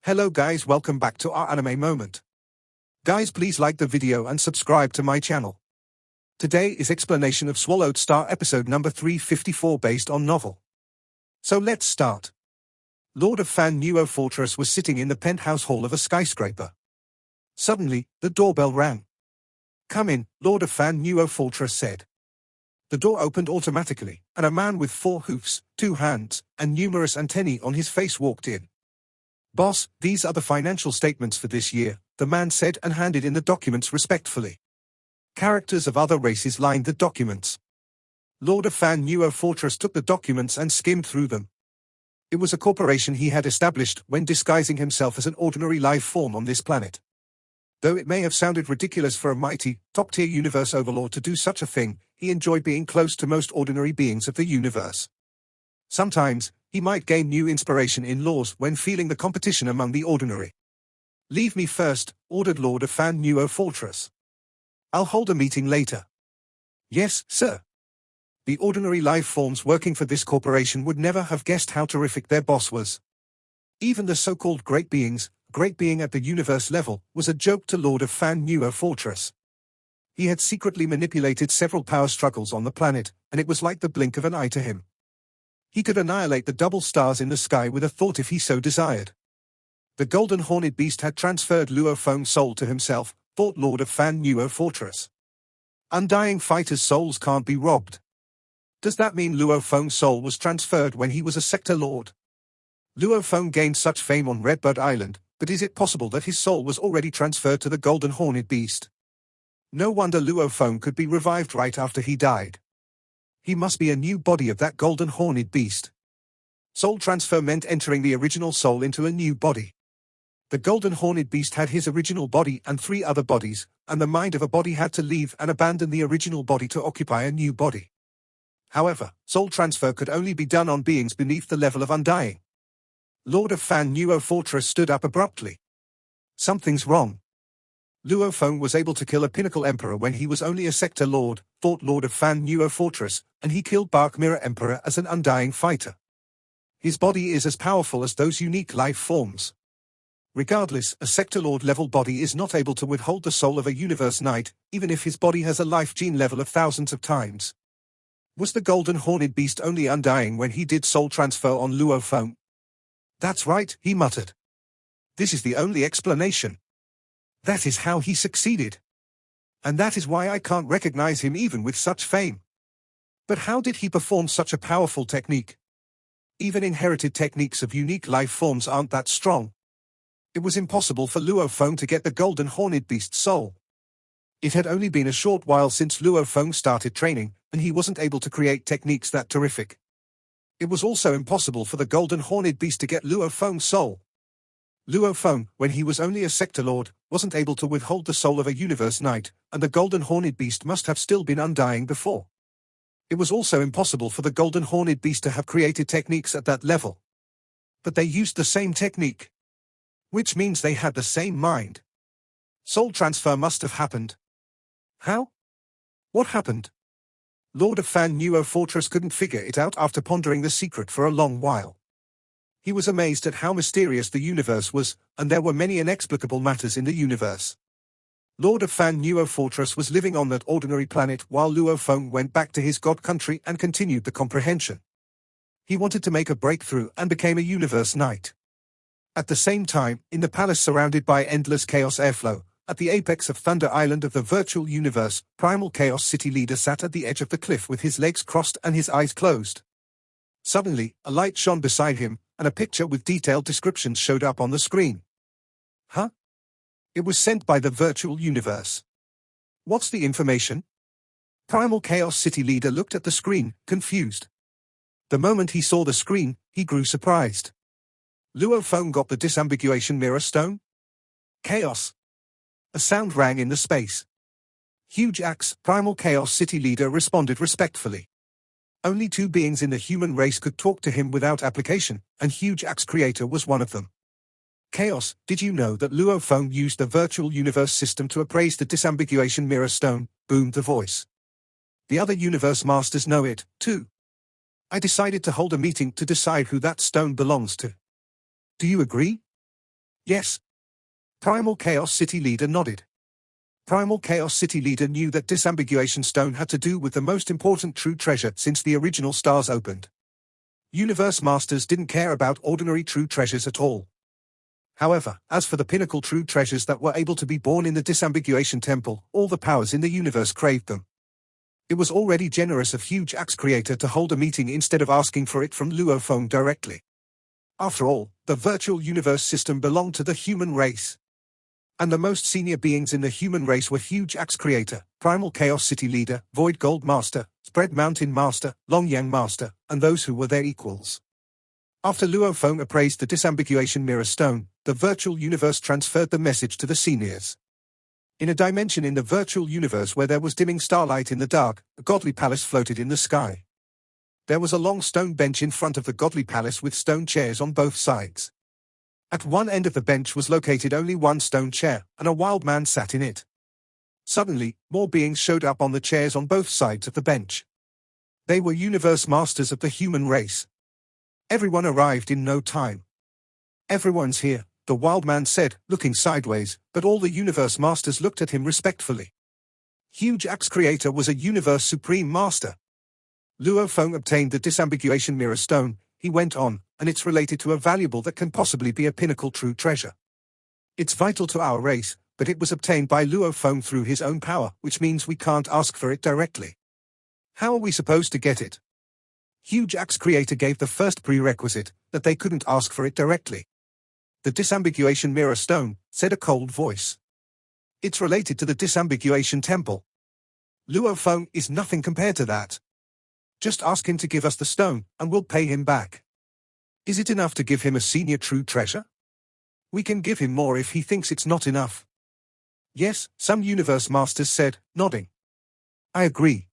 Hello guys, welcome back to our anime moment. Guys, please like the video and subscribe to my channel. Today is explanation of Swallowed Star episode number 354 based on novel. So let's start. Lord of Fan Luo Fortress was sitting in the penthouse hall of a skyscraper. Suddenly, the doorbell rang. "Come in," Lord of Fan Luo Fortress said. The door opened automatically, and a man with 4 hoofs, 2 hands, and numerous antennae on his face walked in. "Boss, these are the financial statements for this year," the man said and handed in the documents respectfully. Characters of other races lined the documents. Lord of Fan Luo Fortress took the documents and skimmed through them. It was a corporation he had established when disguising himself as an ordinary life form on this planet. Though it may have sounded ridiculous for a mighty, top-tier universe overlord to do such a thing, he enjoyed being close to most ordinary beings of the universe. Sometimes, he might gain new inspiration in laws when feeling the competition among the ordinary. "Leave me first," ordered Lord of Fan Luo Fortress. "I'll hold a meeting later." "Yes, sir." The ordinary life forms working for this corporation would never have guessed how terrific their boss was. Even the so-called great beings, great being at the universe level, was a joke to Lord of Fan Luo Fortress. He had secretly manipulated several power struggles on the planet, and it was like the blink of an eye to him. He could annihilate the double stars in the sky with a thought if he so desired. The golden horned beast had transferred Luo Feng's soul to himself, thought Lord of Fan Luo Fortress. Undying fighters' souls can't be robbed. Does that mean Luo Feng's soul was transferred when he was a sector lord? Luo Feng gained such fame on Redbird Island, but is it possible that his soul was already transferred to the golden horned beast? No wonder Luo Feng could be revived right after he died. He must be a new body of that golden horned beast. Soul transfer meant entering the original soul into a new body. The golden horned beast had his original body and 3 other bodies, and the mind of a body had to leave and abandon the original body to occupy a new body. However, soul transfer could only be done on beings beneath the level of undying. Lord of Fan Luo Fortress stood up abruptly. Something's wrong. Luo Feng was able to kill a pinnacle emperor when he was only a sector lord, thought Lord of Fan Luo Fortress, and he killed Bark Mirror Emperor as an undying fighter. His body is as powerful as those unique life forms. Regardless, a sector lord level body is not able to withhold the soul of a universe knight, even if his body has a life gene level of thousands of times. Was the golden horned beast only undying when he did soul transfer on Luo Feng? "That's right," he muttered. "This is the only explanation. That is how he succeeded. And that is why I can't recognize him even with such fame. But how did he perform such a powerful technique? Even inherited techniques of unique life forms aren't that strong. It was impossible for Luo Feng to get the golden horned beast's soul. It had only been a short while since Luo Feng started training, and he wasn't able to create techniques that terrific. It was also impossible for the golden horned beast to get Luo Feng's soul. Luo Feng, when he was only a sector lord, wasn't able to withhold the soul of a universe knight, and the golden horned beast must have still been undying before. It was also impossible for the golden horned beast to have created techniques at that level. But they used the same technique. Which means they had the same mind. Soul transfer must have happened. How? What happened? Lord of Fan Luo Fortress couldn't figure it out after pondering the secret for a long while. He was amazed at how mysterious the universe was, and there were many inexplicable matters in the universe. Lord of Fan Luo Fortress was living on that ordinary planet while Luo Feng went back to his god country and continued the comprehension. He wanted to make a breakthrough and became a universe knight. At the same time, in the palace surrounded by endless chaos airflow, at the apex of Thunder Island of the virtual universe, Primal Chaos City Leader sat at the edge of the cliff with his legs crossed and his eyes closed. Suddenly, a light shone beside him, and a picture with detailed descriptions showed up on the screen. Huh? It was sent by the virtual universe. What's the information? Primal Chaos City Leader looked at the screen, confused. The moment he saw the screen, he grew surprised. Luo Feng got the disambiguation mirror stone? Chaos. A sound rang in the space. Huge Axe, Primal Chaos City Leader responded respectfully. Only 2 beings in the human race could talk to him without application, and Huge Axe Creator was one of them. Chaos, did you know that Luo Feng used the virtual universe system to appraise the disambiguation mirror stone? Boomed the voice. The other universe masters know it, too. I decided to hold a meeting to decide who that stone belongs to. Do you agree? Yes. Primal Chaos City Leader nodded. Primal Chaos City Leader knew that disambiguation stone had to do with the most important true treasure since the original stars opened. Universe Masters didn't care about ordinary true treasures at all. However, as for the pinnacle true treasures that were able to be born in the disambiguation temple, all the powers in the universe craved them. It was already generous of Huge Axe Creator to hold a meeting instead of asking for it from Luo Feng directly. After all, the virtual universe system belonged to the human race. And the most senior beings in the human race were Huge Axe Creator, Primal Chaos City Leader, Void Gold Master, Spread Mountain Master, Long Yang Master, and those who were their equals. After Luo Feng appraised the disambiguation mirror stone, the virtual universe transferred the message to the seniors. In a dimension in the virtual universe where there was dimming starlight in the dark, a godly palace floated in the sky. There was a long stone bench in front of the godly palace with stone chairs on both sides. At one end of the bench was located only one stone chair, and a wild man sat in it. Suddenly, more beings showed up on the chairs on both sides of the bench. They were universe masters of the human race. Everyone arrived in no time. "Everyone's here," the wild man said, looking sideways, but all the universe masters looked at him respectfully. Huge Axe Creator was a universe supreme master. Luo Feng obtained the disambiguation mirror stone, he went on, and it's related to a valuable that can possibly be a pinnacle true treasure. It's vital to our race, but it was obtained by Luo Feng through his own power, which means we can't ask for it directly. How are we supposed to get it? Huge Axe Creator gave the first prerequisite, that they couldn't ask for it directly. "The disambiguation mirror stone," said a cold voice. "It's related to the disambiguation temple. Luo Feng is nothing compared to that. Just ask him to give us the stone, and we'll pay him back. Is it enough to give him a senior true treasure? We can give him more if he thinks it's not enough." "Yes," some universe masters said, nodding. "I agree.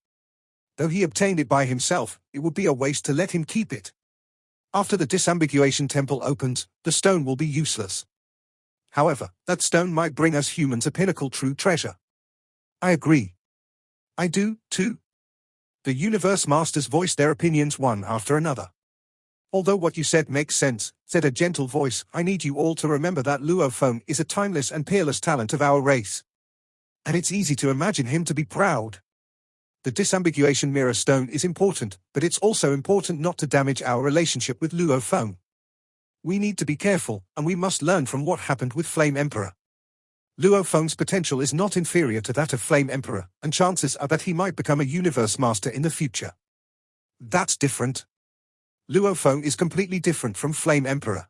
Though he obtained it by himself, it would be a waste to let him keep it. After the disambiguation temple opens, the stone will be useless. However, that stone might bring us humans a pinnacle true treasure." "I agree." "I do, too." The universe masters voiced their opinions one after another. "Although what you said makes sense," said a gentle voice, "I need you all to remember that Luo Feng is a timeless and peerless talent of our race. And it's easy to imagine him to be proud. The disambiguation mirror stone is important, but it's also important not to damage our relationship with Luo Feng. We need to be careful, and we must learn from what happened with Flame Emperor. Luo Feng's potential is not inferior to that of Flame Emperor, and chances are that he might become a universe master in the future. That's different. Luo Feng is completely different from Flame Emperor.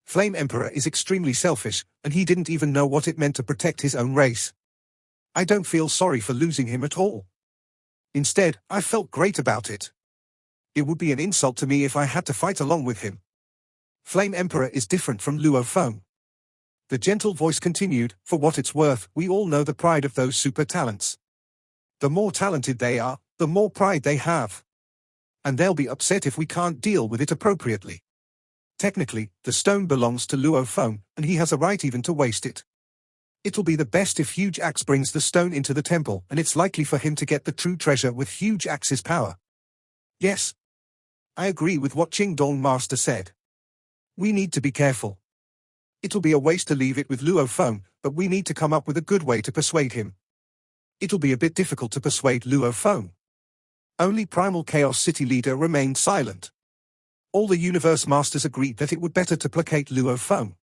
Flame Emperor is extremely selfish, and he didn't even know what it meant to protect his own race. I don't feel sorry for losing him at all. Instead, I felt great about it. It would be an insult to me if I had to fight along with him. Flame Emperor is different from Luo Feng." The gentle voice continued, "For what it's worth, we all know the pride of those super talents. The more talented they are, the more pride they have. And they'll be upset if we can't deal with it appropriately. Technically, the stone belongs to Luo Feng, and he has a right even to waste it. It'll be the best if Huge Axe brings the stone into the temple, and it's likely for him to get the true treasure with Huge Axe's power." "Yes. I agree with what Qingdong Master said. We need to be careful. It'll be a waste to leave it with Luo Feng, but we need to come up with a good way to persuade him. It'll be a bit difficult to persuade Luo Feng." Only Primal Chaos City Leader remained silent. All the universe masters agreed that it would better to placate Luo Feng.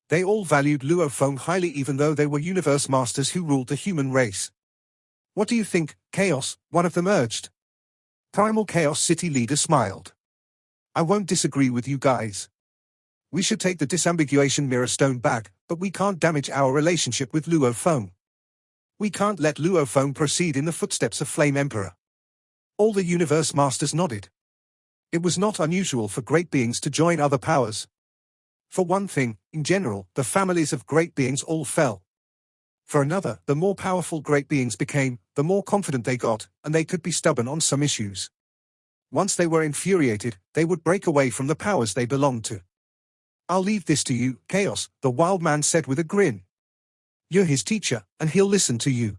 They all valued Luo Feng highly even though they were universe masters who ruled the human race. "What do you think, Chaos?" one of them urged. Primal Chaos City Leader smiled. "I won't disagree with you guys. We should take the disambiguation mirror stone back, but we can't damage our relationship with Luo Feng. We can't let Luo Feng proceed in the footsteps of Flame Emperor." All the universe masters nodded. It was not unusual for great beings to join other powers. For one thing, in general, the families of great beings all fell. For another, the more powerful great beings became, the more confident they got, and they could be stubborn on some issues. Once they were infuriated, they would break away from the powers they belonged to. "I'll leave this to you, Chaos," the wild man said with a grin. "You're his teacher, and he'll listen to you."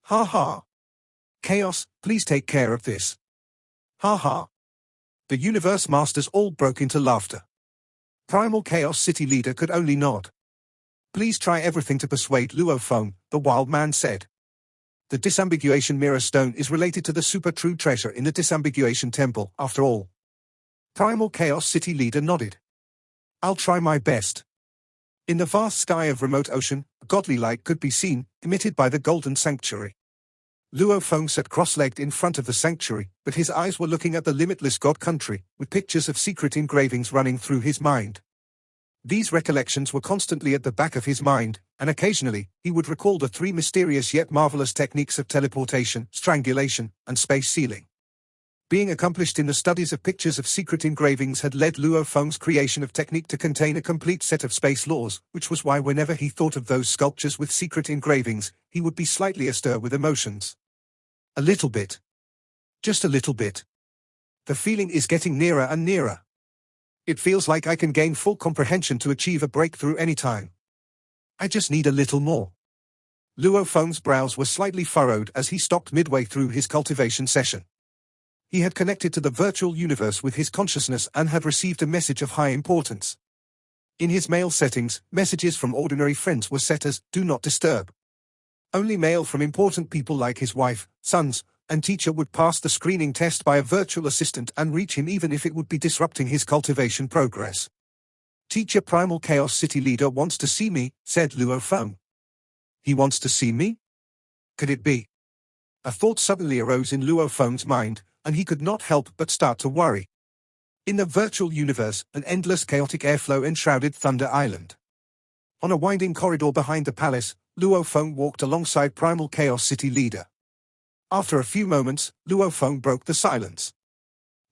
"Ha ha. Chaos, please take care of this." "Ha ha." The universe masters all broke into laughter. Primal Chaos City leader could only nod. Please try everything to persuade Luo Feng, the wild man said. The disambiguation mirror stone is related to the super true treasure in the disambiguation temple, after all. Primal Chaos City leader nodded. I'll try my best. In the vast sky of remote ocean, a godly light could be seen, emitted by the golden sanctuary. Luo Feng sat cross-legged in front of the sanctuary, but his eyes were looking at the limitless god country, with pictures of secret engravings running through his mind. These recollections were constantly at the back of his mind, and occasionally, he would recall the three mysterious yet marvelous techniques of teleportation, strangulation, and space sealing. Being accomplished in the studies of pictures of secret engravings had led Luo Feng's creation of technique to contain a complete set of space laws, which was why whenever he thought of those sculptures with secret engravings, he would be slightly astir with emotions. A little bit. Just a little bit. The feeling is getting nearer and nearer. It feels like I can gain full comprehension to achieve a breakthrough anytime. I just need a little more. Luo Feng's brows were slightly furrowed as he stopped midway through his cultivation session. He had connected to the virtual universe with his consciousness and had received a message of high importance. In his mail settings, messages from ordinary friends were set as "Do Not Disturb." Only mail from important people like his wife, sons, and teacher would pass the screening test by a virtual assistant and reach him even if it would be disrupting his cultivation progress. Teacher Primal Chaos City leader wants to see me, said Luo Feng. He wants to see me? Could it be? A thought suddenly arose in Luo Feng's mind, and he could not help but start to worry. In the virtual universe, an endless chaotic airflow enshrouded Thunder Island. On a winding corridor behind the palace, Luo Feng walked alongside Primal Chaos City leader. After a few moments, Luo Feng broke the silence.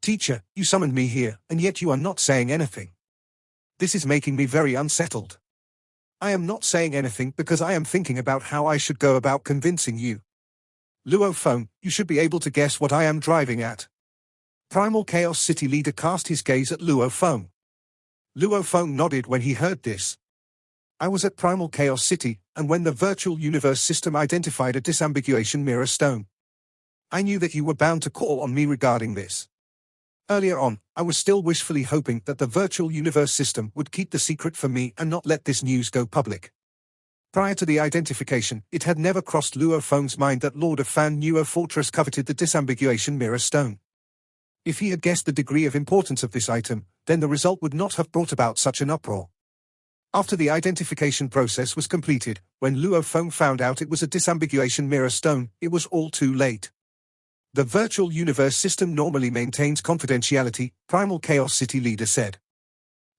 Teacher, you summoned me here, and yet you are not saying anything. This is making me very unsettled. I am not saying anything because I am thinking about how I should go about convincing you. Luo Feng, you should be able to guess what I am driving at. Primal Chaos City leader cast his gaze at Luo Feng. Luo Feng nodded when he heard this. I was at Primal Chaos City, and when the virtual universe system identified a disambiguation mirror stone, I knew that you were bound to call on me regarding this. Earlier on, I was still wishfully hoping that the virtual universe system would keep the secret from me and not let this news go public. Prior to the identification, it had never crossed Luo Feng's mind that Lord of Fan Nuo Fortress coveted the disambiguation mirror stone. If he had guessed the degree of importance of this item, then the result would not have brought about such an uproar. After the identification process was completed, when Luo Feng found out it was a disambiguation mirror stone, it was all too late. The virtual universe system normally maintains confidentiality, Primal Chaos City leader said.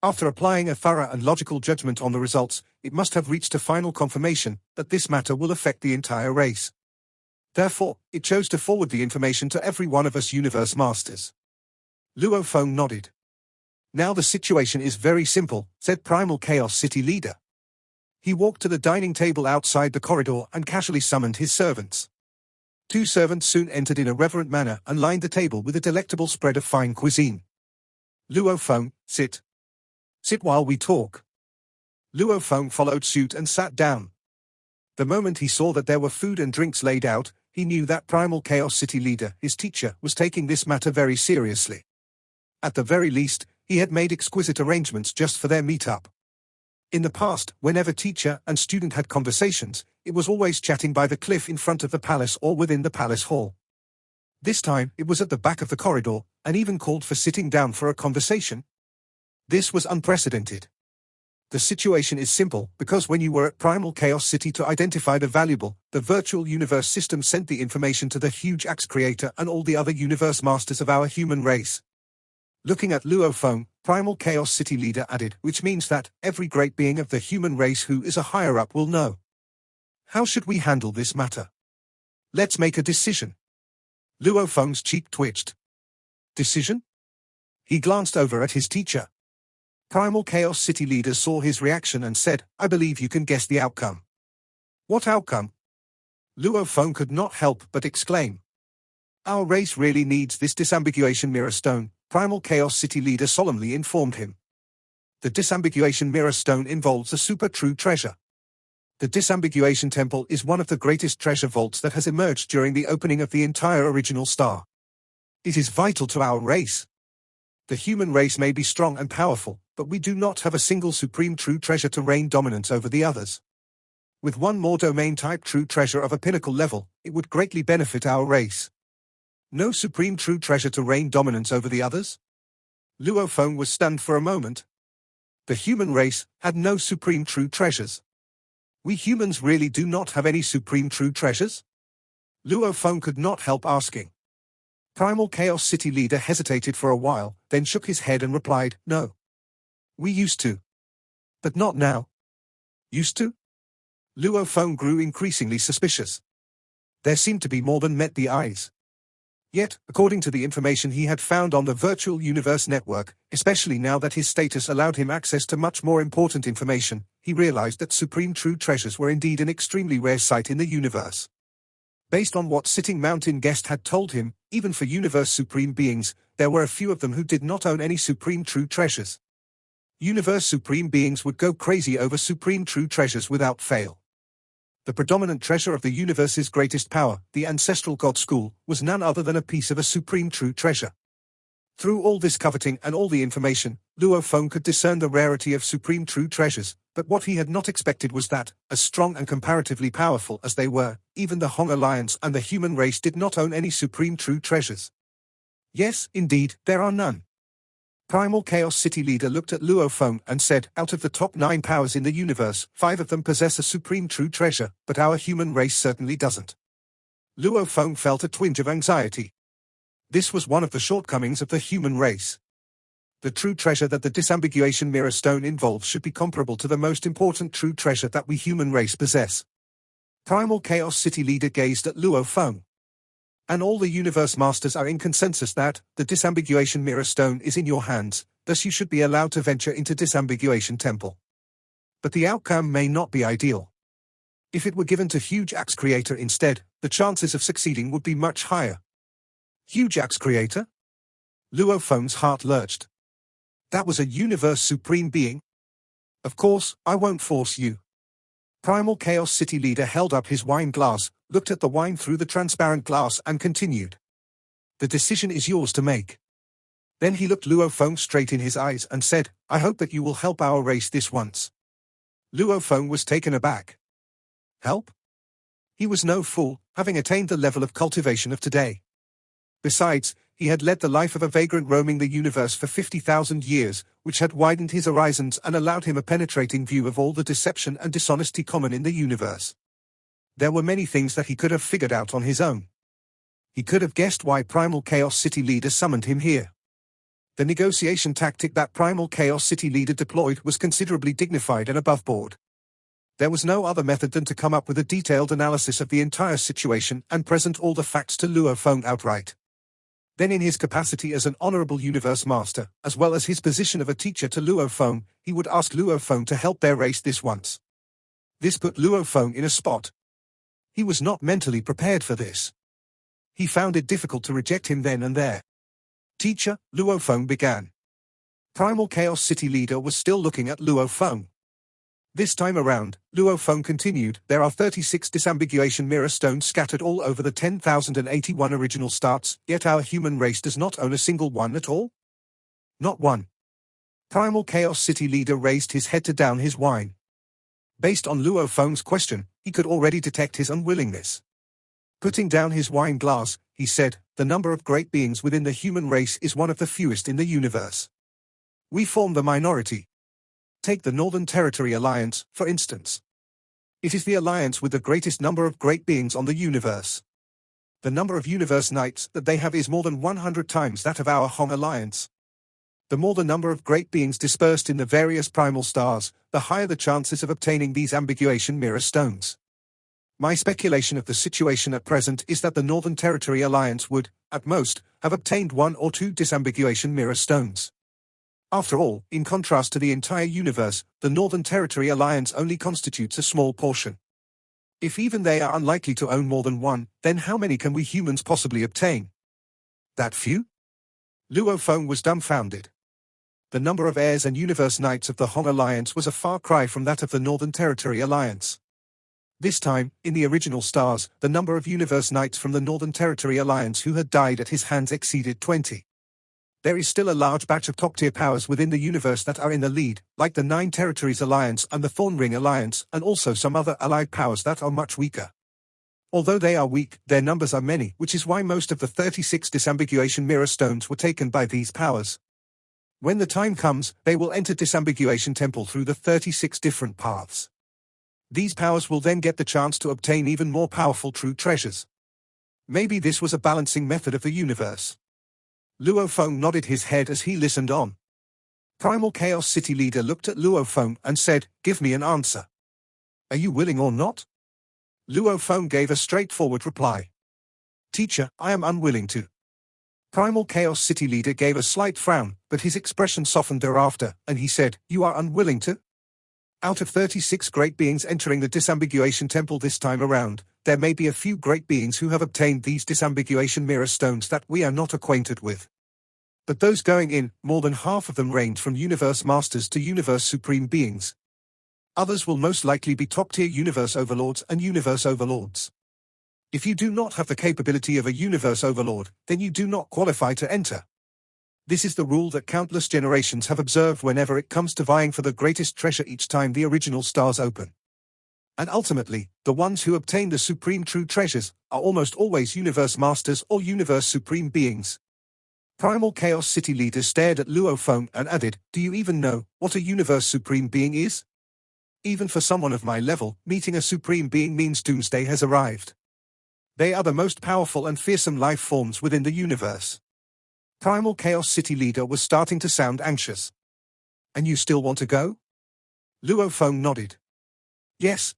After applying a thorough and logical judgment on the results, it must have reached a final confirmation that this matter will affect the entire race. Therefore, it chose to forward the information to every one of us universe masters. Luo Feng nodded. Now the situation is very simple, said Primal Chaos City leader. He walked to the dining table outside the corridor and casually summoned his servants. Two servants soon entered in a reverent manner and lined the table with a delectable spread of fine cuisine. Luo Feng, sit. Sit while we talk. Luo Feng followed suit and sat down. The moment he saw that there were food and drinks laid out, he knew that Primal Chaos City leader, his teacher, was taking this matter very seriously. At the very least, he had made exquisite arrangements just for their meet-up. In the past, whenever teacher and student had conversations, it was always chatting by the cliff in front of the palace or within the palace hall. This time, it was at the back of the corridor, and even called for sitting down for a conversation. This was unprecedented. The situation is simple, because when you were at Primal Chaos City to identify the valuable, the virtual universe system sent the information to the huge axe creator and all the other universe masters of our human race. Looking at Luo Feng, Primal Chaos City leader added, which means that every great being of the human race who is a higher-up will know. How should we handle this matter? Let's make a decision. Luo Feng's cheek twitched. Decision? He glanced over at his teacher. Primal Chaos City leader saw his reaction and said, I believe you can guess the outcome. What outcome? Luo Feng could not help but exclaim. Our race really needs this disambiguation mirror stone, Primal Chaos City leader solemnly informed him. The disambiguation mirror stone involves a super true treasure. The disambiguation temple is one of the greatest treasure vaults that has emerged during the opening of the entire original star. It is vital to our race. The human race may be strong and powerful, but we do not have a single supreme true treasure to reign dominance over the others. With one more domain-type true treasure of a pinnacle level, it would greatly benefit our race. No supreme true treasure to reign dominance over the others? Luo Feng was stunned for a moment. The human race had no supreme true treasures. We humans really do not have any supreme true treasures? Luo Feng could not help asking. Primal Chaos City leader hesitated for a while, then shook his head and replied, "No. We used to. But not now." Used to? Luo Feng grew increasingly suspicious. There seemed to be more than met the eyes. Yet, according to the information he had found on the virtual universe network, especially now that his status allowed him access to much more important information, he realized that supreme true treasures were indeed an extremely rare sight in the universe. Based on what Sitting Mountain Guest had told him, even for universe supreme beings, there were a few of them who did not own any supreme true treasures. Universe supreme beings would go crazy over supreme true treasures without fail. The predominant treasure of the universe's greatest power, the ancestral god school, was none other than a piece of a supreme true treasure. Through all this coveting and all the information, Luo Feng could discern the rarity of supreme true treasures, but what he had not expected was that, as strong and comparatively powerful as they were, even the Hong Alliance and the human race did not own any supreme true treasures. Yes, indeed, there are none. Primal Chaos City leader looked at Luo Feng and said, "Out of the top 9 powers in the universe, 5 of them possess a supreme true treasure, but our human race certainly doesn't." Luo Feng felt a twinge of anxiety. This was one of the shortcomings of the human race. The true treasure that the disambiguation mirror stone involves should be comparable to the most important true treasure that we human race possess. Primal Chaos City leader gazed at Luo Feng. "And all the universe masters are in consensus that the disambiguation mirror stone is in your hands, thus you should be allowed to venture into disambiguation temple. But the outcome may not be ideal. If it were given to Huge Axe Creator instead, the chances of succeeding would be much higher." Huge Axe Creator? Luo Feng's heart lurched. That was a universe supreme being? "Of course, I won't force you." Primal Chaos City leader held up his wine glass, looked at the wine through the transparent glass and continued. "The decision is yours to make." Then he looked Luo Feng straight in his eyes and said, "I hope that you will help our race this once." Luo Feng was taken aback. Help? He was no fool, having attained the level of cultivation of today. Besides, he had led the life of a vagrant roaming the universe for 50,000 years, which had widened his horizons and allowed him a penetrating view of all the deception and dishonesty common in the universe. There were many things that he could have figured out on his own. He could have guessed why Primal Chaos City leader summoned him here. The negotiation tactic that Primal Chaos City leader deployed was considerably dignified and above board. There was no other method than to come up with a detailed analysis of the entire situation and present all the facts to Luo Feng outright. Then in his capacity as an honorable universe master, as well as his position of a teacher to Luo Feng, he would ask Luo Feng to help their race this once. This put Luo Feng in a spot. He was not mentally prepared for this. He found it difficult to reject him then and there. "Teacher," Luo Feng began. Primal Chaos City leader was still looking at Luo Feng. This time around, Luo Feng continued, "There are 36 disambiguation mirror stones scattered all over the 10,081 original starts, yet our human race does not own a single one at all? Not one." Primal Chaos City leader raised his head to down his wine. Based on Luo Feng's question, he could already detect his unwillingness. Putting down his wine glass, he said, "The number of great beings within the human race is one of the fewest in the universe. We form the minority. Take the Northern Territory Alliance, for instance. It is the alliance with the greatest number of great beings on the universe. The number of universe knights that they have is more than 100 times that of our Hong Alliance. The more the number of great beings dispersed in the various primal stars, the higher the chances of obtaining these ambiguation mirror stones. My speculation of the situation at present is that the Northern Territory Alliance would, at most, have obtained 1 or 2 disambiguation mirror stones. After all, in contrast to the entire universe, the Northern Territory Alliance only constitutes a small portion. If even they are unlikely to own more than 1, then how many can we humans possibly obtain? That few? Luo Feng was dumbfounded. The number of heirs and universe knights of the Hong Alliance was a far cry from that of the Northern Territory Alliance. This time, in the original stars, the number of universe knights from the Northern Territory Alliance who had died at his hands exceeded 20. There is still a large batch of top-tier powers within the universe that are in the lead, like the Nine Territories Alliance and the Thorn Ring Alliance, and also some other allied powers that are much weaker. Although they are weak, their numbers are many, which is why most of the 36 disambiguation mirror stones were taken by these powers. When the time comes, they will enter disambiguation temple through the 36 different paths. These powers will then get the chance to obtain even more powerful true treasures. Maybe this was a balancing method of the universe. Luo Feng nodded his head as he listened on. Primal Chaos City Leader looked at Luo Feng and said, "Give me an answer. Are you willing or not?" Luo Feng gave a straightforward reply. "Teacher, I am unwilling to." Primal Chaos City Leader gave a slight frown, but his expression softened thereafter, and he said, "You are unwilling to?" Out of 36 great beings entering the disambiguation temple this time around, there may be a few great beings who have obtained these disambiguation mirror stones that we are not acquainted with. But those going in, more than half of them range from universe masters to universe supreme beings. Others will most likely be top-tier universe overlords and universe overlords. If you do not have the capability of a universe overlord, then you do not qualify to enter. This is the rule that countless generations have observed whenever it comes to vying for the greatest treasure each time the original stars open. And ultimately, the ones who obtain the supreme true treasures are almost always universe masters or universe supreme beings. Primal Chaos City Leader stared at Luo Feng and added, "Do you even know what a universe supreme being is? Even for someone of my level, meeting a supreme being means doomsday has arrived. They are the most powerful and fearsome life forms within the universe." Primal Chaos City Leader was starting to sound anxious. "And you still want to go?" Luo Feng nodded. Yes.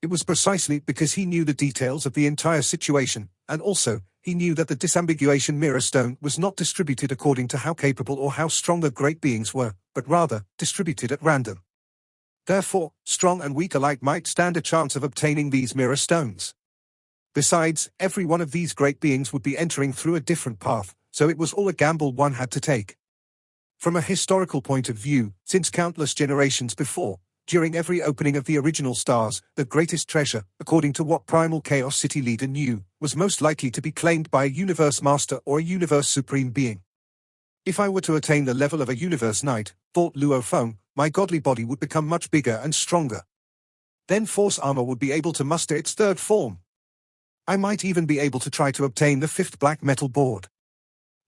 It was precisely because he knew the details of the entire situation, and also, he knew that the disambiguation mirror stone was not distributed according to how capable or how strong the great beings were, but rather, distributed at random. Therefore, strong and weak alike might stand a chance of obtaining these mirror stones. Besides, every one of these great beings would be entering through a different path, so it was all a gamble one had to take. From a historical point of view, since countless generations before, during every opening of the original stars, the greatest treasure, according to what Primal Chaos City Leader knew, was most likely to be claimed by a universe master or a universe supreme being. If I were to attain the level of a universe knight, thought Luo Feng, my godly body would become much bigger and stronger. Then force armor would be able to muster its third form. I might even be able to try to obtain the fifth black metal board.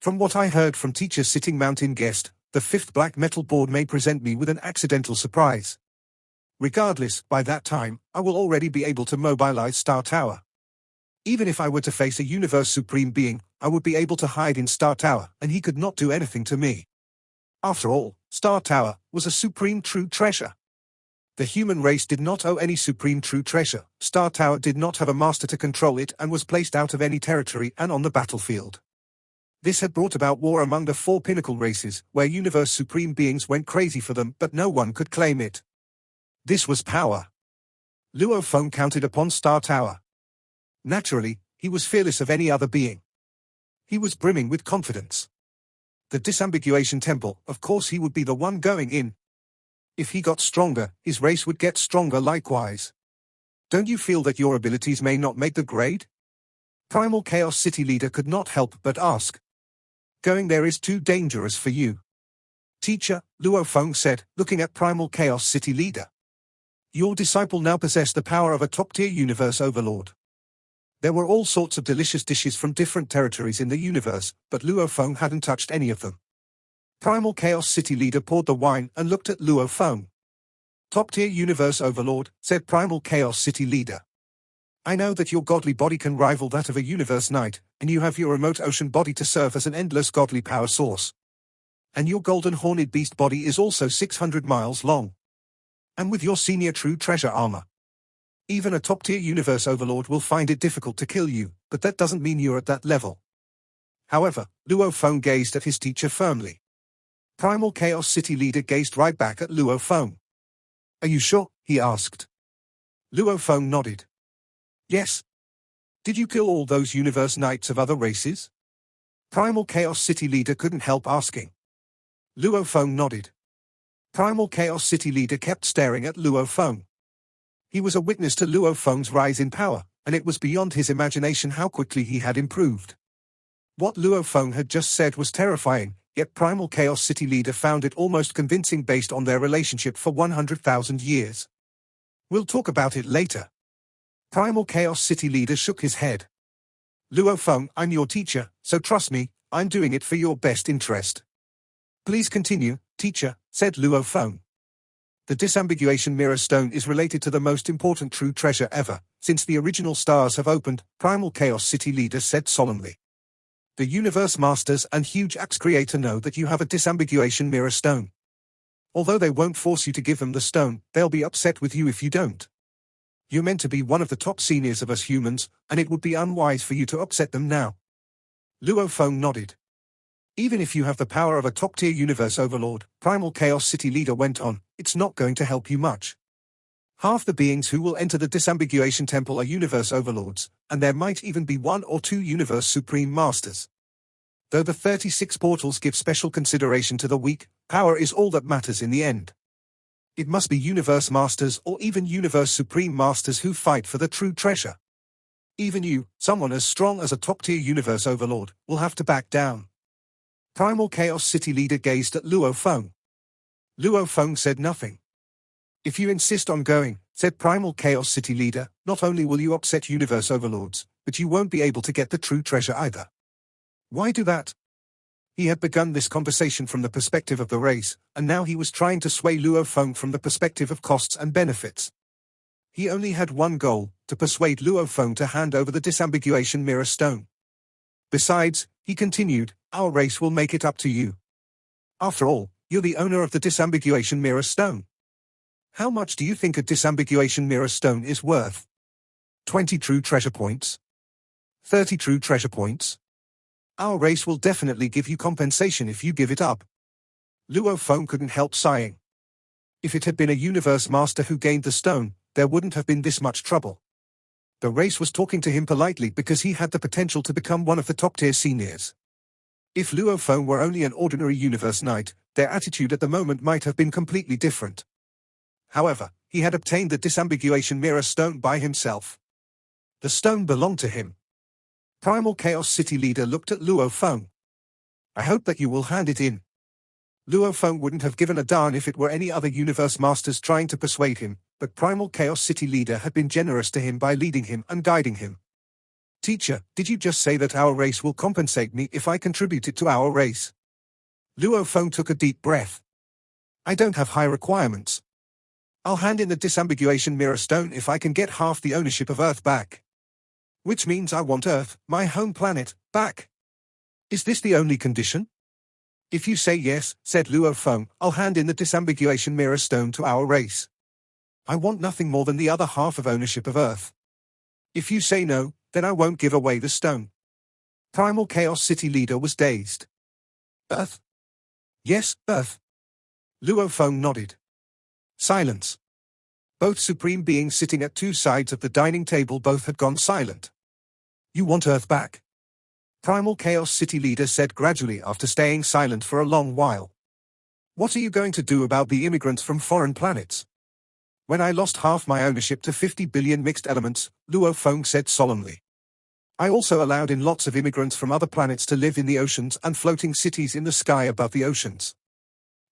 From what I heard from teacher sitting mountain guest, the fifth black metal board may present me with an accidental surprise. Regardless, by that time, I will already be able to mobilize Star Tower. Even if I were to face a universe supreme being, I would be able to hide in Star Tower, and he could not do anything to me. After all, Star Tower was a supreme true treasure. The human race did not owe any supreme true treasure. Star Tower did not have a master to control it and was placed out of any territory and on the battlefield. This had brought about war among the four pinnacle races, where universe supreme beings went crazy for them, but no one could claim it. This was power. Luo Feng counted upon Star Tower. Naturally, he was fearless of any other being. He was brimming with confidence. The disambiguation temple, of course he would be the one going in. If he got stronger, his race would get stronger likewise. Don't you feel that your abilities may not make the grade? Primal Chaos City Leader could not help but ask. Going there is too dangerous for you. Teacher, Luo Feng said, looking at Primal Chaos City Leader. Your disciple now possessed the power of a top-tier universe overlord. There were all sorts of delicious dishes from different territories in the universe, but Luo Feng hadn't touched any of them. Primal Chaos City Leader poured the wine and looked at Luo Feng. Top-tier universe overlord, said Primal Chaos City Leader. I know that your godly body can rival that of a universe knight, and you have your remote ocean body to serve as an endless godly power source. And your golden horned beast body is also 600 miles long. And with your senior true treasure armor. Even a top-tier universe overlord will find it difficult to kill you, but that doesn't mean you're at that level. However, Luo Feng gazed at his teacher firmly. Primal Chaos City Leader gazed right back at Luo Feng. Are you sure? He asked. Luo Feng nodded. Yes. Did you kill all those universe knights of other races? Primal Chaos City Leader couldn't help asking. Luo Feng nodded. Primal Chaos City Leader kept staring at Luo Feng. He was a witness to Luo Feng's rise in power, and it was beyond his imagination how quickly he had improved. What Luo Feng had just said was terrifying. Yet Primal Chaos City leader found it almost convincing based on their relationship for 100,000 years. We'll talk about it later. Primal Chaos City leader shook his head. Luo Feng, I'm your teacher, so trust me, I'm doing it for your best interest. Please continue, teacher, said Luo Feng. The disambiguation mirror stone is related to the most important true treasure ever, since the original stars have opened, Primal Chaos City leader said solemnly. The Universe Masters and Huge Axe Creator know that you have a disambiguation mirror stone. Although they won't force you to give them the stone, they'll be upset with you if you don't. You're meant to be one of the top seniors of us humans, and it would be unwise for you to upset them now. Luo Feng nodded. Even if you have the power of a top-tier universe overlord, Primal Chaos City leader went on, it's not going to help you much. Half the beings who will enter the disambiguation temple are universe overlords, and there might even be 1 or 2 universe supreme masters. Though the 36 portals give special consideration to the weak, power is all that matters in the end. It must be universe masters or even universe supreme masters who fight for the true treasure. Even you, someone as strong as a top-tier universe overlord, will have to back down. Primal Chaos City leader gazed at Luo Feng. Luo Feng said nothing. If you insist on going, said Primal Chaos City leader, not only will you upset universe overlords, but you won't be able to get the true treasure either. Why do that? He had begun this conversation from the perspective of the race, and now he was trying to sway Luo Feng from the perspective of costs and benefits. He only had one goal, to persuade Luo Feng to hand over the disambiguation mirror stone. Besides, he continued, our race will make it up to you. After all, you're the owner of the disambiguation mirror stone. How much do you think a disambiguation mirror stone is worth? 20 true treasure points? 30 true treasure points? Our race will definitely give you compensation if you give it up. Luo Feng couldn't help sighing. If it had been a universe master who gained the stone, there wouldn't have been this much trouble. The race was talking to him politely because he had the potential to become one of the top-tier seniors. If Luo Feng were only an ordinary universe knight, their attitude at the moment might have been completely different. However, he had obtained the disambiguation mirror stone by himself. The stone belonged to him. Primal Chaos City leader looked at Luo Feng. I hope that you will hand it in. Luo Feng wouldn't have given a darn if it were any other universe masters trying to persuade him, but Primal Chaos City leader had been generous to him by leading him and guiding him. Teacher, did you just say that our race will compensate me if I contribute it to our race? Luo Feng took a deep breath. I don't have high requirements. I'll hand in the disambiguation mirror stone if I can get half the ownership of Earth back. Which means I want Earth, my home planet, back. Is this the only condition? If you say yes, said Luo Feng, I'll hand in the disambiguation mirror stone to our race. I want nothing more than the other half of ownership of Earth. If you say no, then I won't give away the stone. Primal Chaos City leader was dazed. Earth? Yes, Earth. Luo Feng nodded. Silence. Both supreme beings sitting at 2 sides of the dining table both had gone silent. You want Earth back? Primal Chaos City leader said gradually after staying silent for a long while. What are you going to do about the immigrants from foreign planets? When I lost half my ownership to 50 billion mixed elements, Luo Feng said solemnly. I also allowed in lots of immigrants from other planets to live in the oceans and floating cities in the sky above the oceans.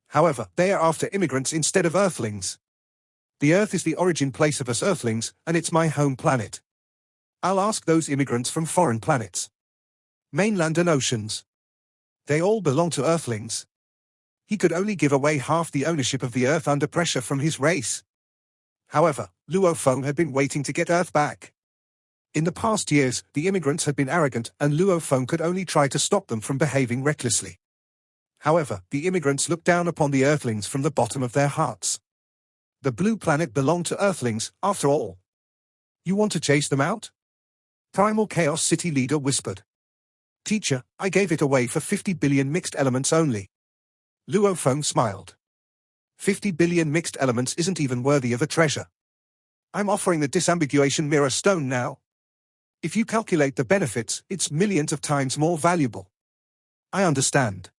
However, they are after immigrants instead of Earthlings. The Earth is the origin place of us Earthlings, and it's my home planet. I'll ask those immigrants from foreign planets. Mainland and oceans. They all belong to Earthlings. He could only give away half the ownership of the Earth under pressure from his race. However, Luo Feng had been waiting to get Earth back. In the past years, the immigrants had been arrogant, and Luo Feng could only try to stop them from behaving recklessly. However, the immigrants looked down upon the Earthlings from the bottom of their hearts. The blue planet belonged to Earthlings, after all. You want to chase them out? Primal Chaos City leader whispered. Teacher, I gave it away for 50 billion mixed elements only. Luo Feng smiled. 50 billion mixed elements isn't even worthy of a treasure. I'm offering the disambiguation mirror stone now. If you calculate the benefits, it's millions of times more valuable. I understand.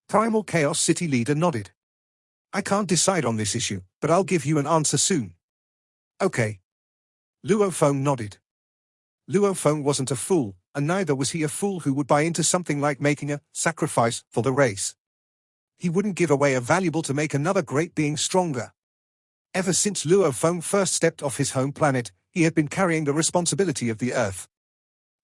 Primal Chaos City leader nodded. I can't decide on this issue, but I'll give you an answer soon. Okay. Luo Feng nodded. Luo Feng wasn't a fool, and neither was he a fool who would buy into something like making a sacrifice for the race. He wouldn't give away a valuable to make another great being stronger. Ever since Luo Feng first stepped off his home planet, he had been carrying the responsibility of the Earth.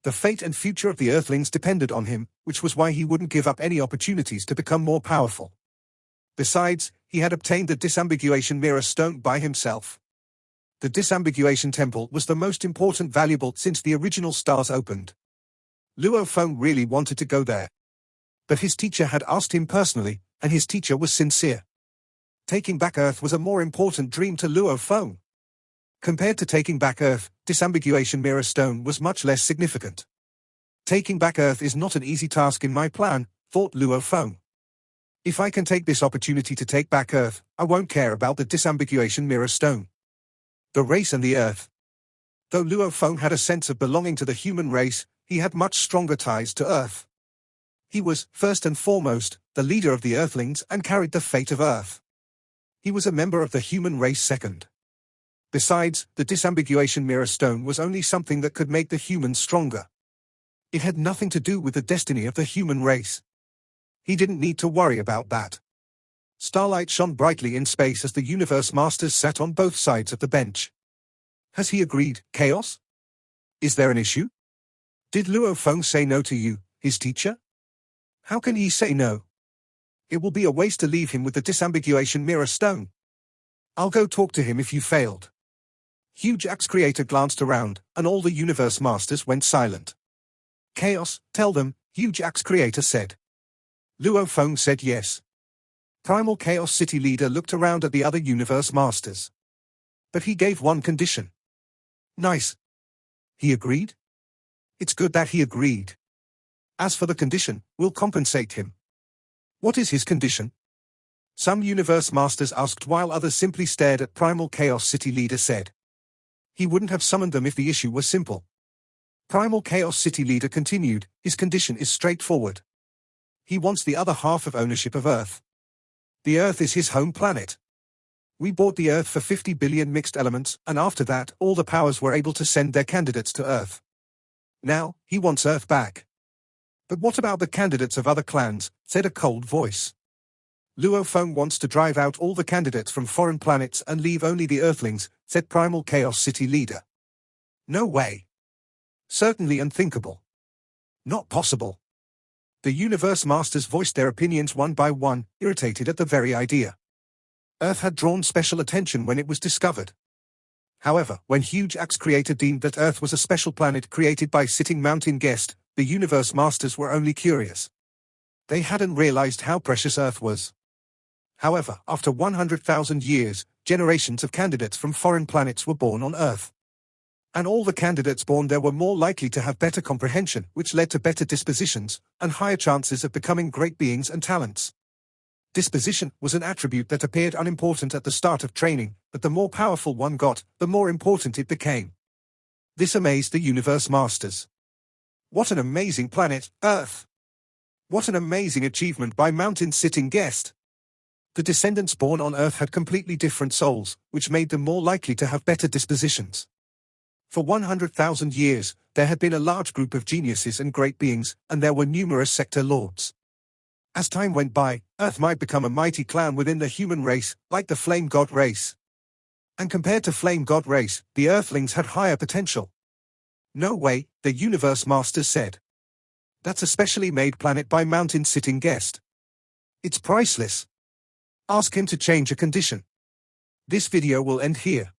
The fate and future of the Earthlings depended on him, which was why he wouldn't give up any opportunities to become more powerful. Besides, he had obtained the disambiguation mirror stone by himself. The disambiguation temple was the most important valuable since the original stars opened. Luo Feng really wanted to go there. But his teacher had asked him personally, and his teacher was sincere. Taking back Earth was a more important dream to Luo Feng. Compared to taking back Earth, disambiguation mirror stone was much less significant. Taking back Earth is not an easy task in my plan, thought Luo Feng. If I can take this opportunity to take back Earth, I won't care about the disambiguation mirror stone. The race and the Earth. Though Luo Feng had a sense of belonging to the human race, he had much stronger ties to Earth. He was, first and foremost, the leader of the Earthlings and carried the fate of Earth. He was a member of the human race second. Besides, the disambiguation mirror stone was only something that could make the humans stronger. It had nothing to do with the destiny of the human race. He didn't need to worry about that. Starlight shone brightly in space as the universe masters sat on both sides of the bench. Has he agreed, Chaos? Is there an issue? Did Luo Feng say no to you, his teacher? How can he say no? It will be a waste to leave him with the disambiguation mirror stone. I'll go talk to him if you failed. Huge Axe Creator glanced around, and all the universe masters went silent. Chaos, tell them, Huge Axe Creator said. Luo Feng said yes. Primal Chaos City Leader looked around at the other universe masters. But he gave one condition. Nice. He agreed? It's good that he agreed. As for the condition, we'll compensate him. What is his condition? Some universe masters asked while others simply stared at Primal Chaos City Leader said. He wouldn't have summoned them if the issue was simple. Primal Chaos City Leader continued, his condition is straightforward. He wants the other half of ownership of Earth. The Earth is his home planet. We bought the Earth for 50 billion mixed elements, and after that, all the powers were able to send their candidates to Earth. Now, he wants Earth back. But what about the candidates of other clans, said a cold voice. Luo Feng wants to drive out all the candidates from foreign planets and leave only the Earthlings, said Primal Chaos City Leader. No way. Certainly unthinkable. Not possible. The universe masters voiced their opinions one by one, irritated at the very idea. Earth had drawn special attention when it was discovered. However, when Huge Axe Creator deemed that Earth was a special planet created by Sitting Mountain Guest, the universe masters were only curious. They hadn't realized how precious Earth was. However, after 100,000 years, generations of candidates from foreign planets were born on Earth. And all the candidates born there were more likely to have better comprehension, which led to better dispositions, and higher chances of becoming great beings and talents. Disposition was an attribute that appeared unimportant at the start of training, but the more powerful one got, the more important it became. This amazed the universe masters. What an amazing planet, Earth! What an amazing achievement by Mountain Sitting Guest! The descendants born on Earth had completely different souls, which made them more likely to have better dispositions. For 100,000 years, there had been a large group of geniuses and great beings, and there were numerous sector lords. As time went by, Earth might become a mighty clan within the human race, like the Flame God race. And compared to Flame God race, the Earthlings had higher potential. No way, the universe masters said. That's a specially made planet by Mountain Sitting Guest. It's priceless. Ask him to change a condition. This video will end here.